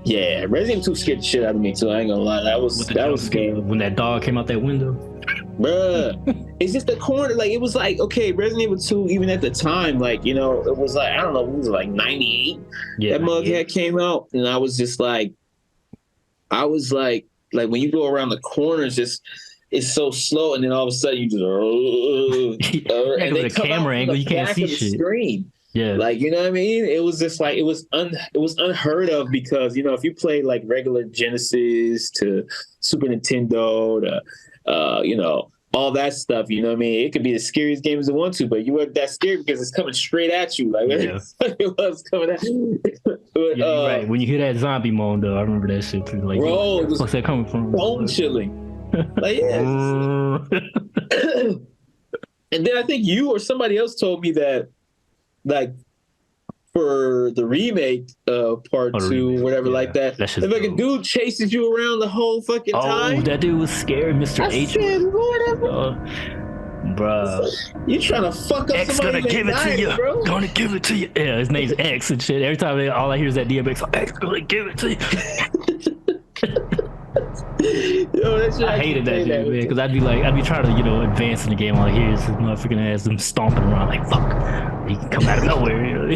Yeah, Resident Evil 2 scared the shit out of me too. I ain't gonna lie. That was a game. When that dog came out that window. Bruh. It's just the corner, like it was like, okay, Resident Evil 2, even at the time, like, you know, it was like, I don't know, it was like 98. Yeah, that mug had came out, and I was like when you go around the corners, just it's so slow, and then all of a sudden you just and they the camera angle, you can't see shit. Screen. Yeah, like, you know what I mean? It was just like it was unheard of, because, you know, if you play like regular Genesis to Super Nintendo to you know, all that stuff, you know what I mean? It could be the scariest game as it wants to, but you weren't that scared because it's coming straight at you. Like, it was coming at you. But, you're right. When you hear that zombie moan, though, I remember that shit too. Like, bro, what's that coming from? Bone chilling. Like, yeah. And then I think you or somebody else told me that, like, for the remake part 2, whatever, like that, the fucking dude chases you around the whole fucking time. Oh, that dude was scary, Mr. H. Said, whatever. Bro, you trying to fuck up X somebody? Gonna give it to you. Bro. Gonna give it to you. Yeah, his name's X and shit. Every time all I hear is that DMX, X gonna give it to you. Yo, I hated that dude, man, because I'd be trying to, you know, advance in the game. All I hear is this motherfucking ass them stomping around like, fuck. He can come out of nowhere, you know.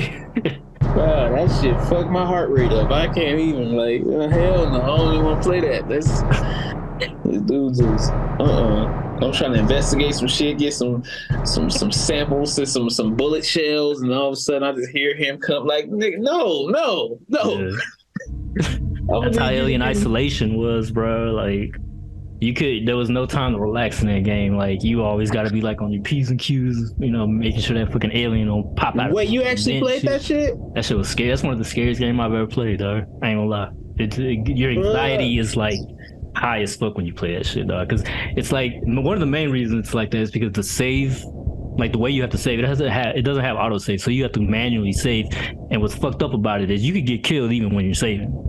Wow, that shit fucked my heart rate up. I can't even, like, hell no, I don't even want to play that. This dude's just, I'm trying to investigate some shit, get some samples and some bullet shells, and all of a sudden I just hear him come like, nigga, no. Yeah. That's how Alien Isolation was, bro. Like, there was no time to relax in that game. Like, you always got to be like on your P's and Q's, you know, making sure that fucking alien don't pop out. Wait, you actually played that shit? That shit was scary. That's one of the scariest games I've ever played, dog. I ain't gonna lie. Your anxiety is like high as fuck when you play that shit, dog. Because it's like, one of the main reasons it's like that is because the save, like the way you have to save, it doesn't have autosave, so you have to manually save. And what's fucked up about it is you could get killed even when you're saving.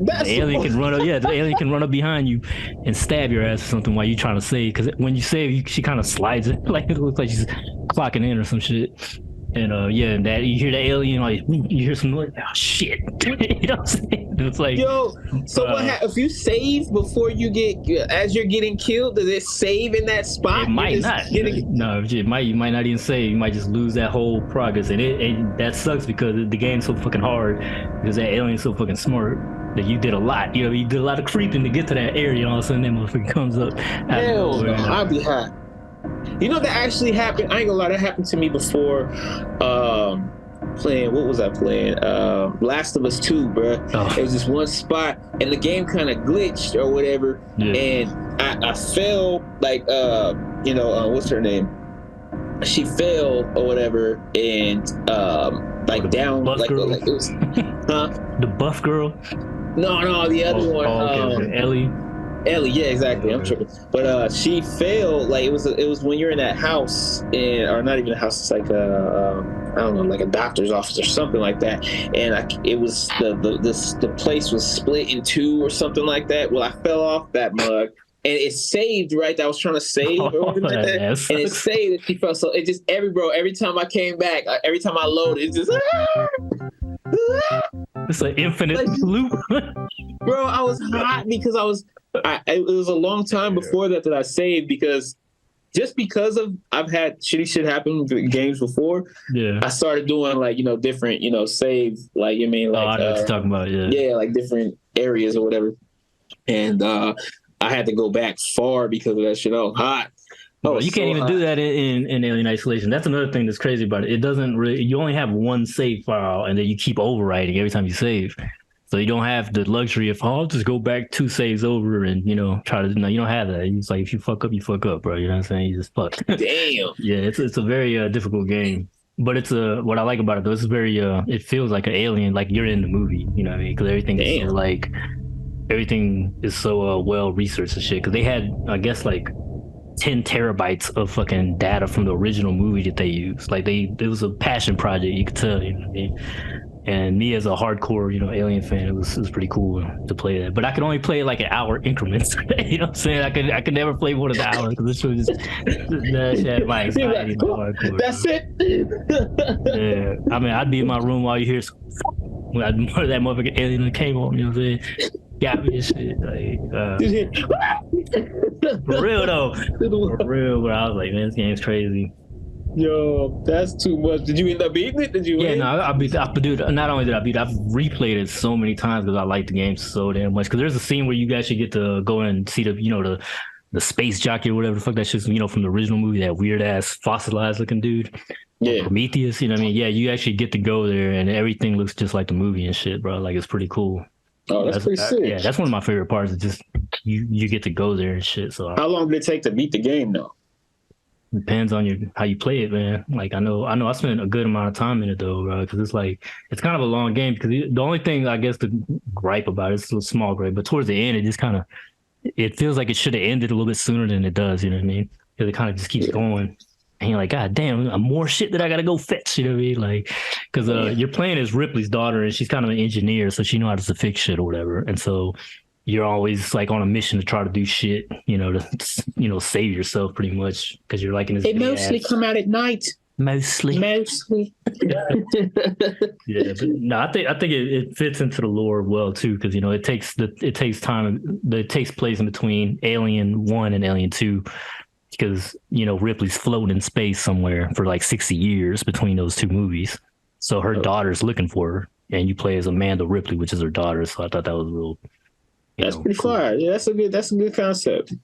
The alien can run up behind you and stab your ass or something while you're trying to save. Because when you save, she kind of slides it, like it looks like she's clocking in or some shit. And and that you hear the alien, like you hear some noise. Oh shit! You know what I'm saying? It's like, yo. So what if you save before you as you're getting killed? Does it save in that spot? It might not. No, you might not even save. You might just lose that whole progress, and that sucks because the game's so fucking hard because that alien's so fucking smart. That you did a lot, you know, you did a lot of creeping to get to that area, and all of a sudden that motherfucker comes up. Hell no, I'd be hot. You know, that actually happened. I ain't gonna lie, that happened to me before. Playing, what was I playing? Last of Us 2, bro. Oh. It was this one spot, and the game kind of glitched or whatever, and I fell, like, you know, what's her name? She fell or whatever, and like down, like it was, the buff girl. No, the other one. Okay. Ellie, yeah, exactly. I'm tripping. But she fell, like it was when you're in that house, or not even a house. It's like I don't know, like a doctor's office or something like that. And it was the place was split in two or something like that. Well, I fell off that mug. And it saved, right? That I was trying to save or whatever like that. And it saved, and she felt so. It just every time I came back, every time I loaded, it's just. It's an infinite loop. Bro, I was hot because it was a long time before that I saved, because of I've had shitty shit happen in games before. Yeah. I started doing, like, you know, different, you know, save, like, you mean, like, I know what you're talking about, yeah. Yeah, like different areas or whatever. And I had to go back far because of that shit. I was hot. Well, you can't even do that in Alien Isolation. That's another thing that's crazy about it. It doesn't really. You only have one save file, and then you keep overwriting every time you save. So you don't have the luxury of, I'll just go back 2 saves over and, you know, try to. No, you don't have that. It's like, if you fuck up, you fuck up, bro. You know what I'm saying? You just fuck. Damn. Yeah, it's a very difficult game. But it's what I like about it, though, it's very it feels like an Alien, like you're in the movie. You know what I mean? Because everything is so, like, everything is so well researched and shit. Because they had, I guess, like 10 terabytes of fucking data from the original movie that they used. Like, it was a passion project, you could tell, you know what I mean? And me as a hardcore, you know, Alien fan, it was pretty cool to play that. But I could only play like an hour increments. You know what I'm saying? I could never play more than an hour because this was just my anxiety. That's it. Yeah, I mean, I'd be in my room while you hear when that motherfucking alien came on, you know what I'm saying? Got me and shit. Like, for real though. For real, bro. I was like, man, this game's crazy. Yo, that's too much. Did you end up beating it? Did you Yeah, win? no, I beat. Dude, not only did I beat, I've replayed it so many times because I like the game so damn much. Because there's a scene where you actually get to go and see the space jockey or whatever the fuck that shit's, from the original movie, that weird ass fossilized looking dude. Yeah. Prometheus, you know what I mean? Yeah, you actually get to go there and everything looks just like the movie and shit, bro. Like, it's pretty cool. Oh, that's pretty sick. Yeah, that's one of my favorite parts. Is just you get to go there and shit. So how long did it take to beat the game though? Depends on how you play it, man. Like I know I spent a good amount of time in it though, bro, because it's kind of a long game. Because the only thing I guess to gripe about it's a small gripe, but towards the end it just kind of it feels like it should have ended a little bit sooner than it does. You know what I mean? Because it kind of just keeps going. And you're like, God damn, more shit that I gotta go fetch. You know what I mean? Like, because you're playing as Ripley's daughter, and she's kind of an engineer, so she knows how to fix shit or whatever. And so you're always like on a mission to try to do shit, to save yourself pretty much, because you're like in this. They mostly come out at night. Mostly. Yeah, but no, I think it fits into the lore well too, because it takes time. It takes place in between Alien 1 and Alien 2. Because Ripley's floating in space somewhere for like 60 years between those two movies, so her daughter's looking for her, and you play as Amanda Ripley, which is her daughter. So I thought that was real. That's pretty cool. Fire. Yeah, that's a good concept.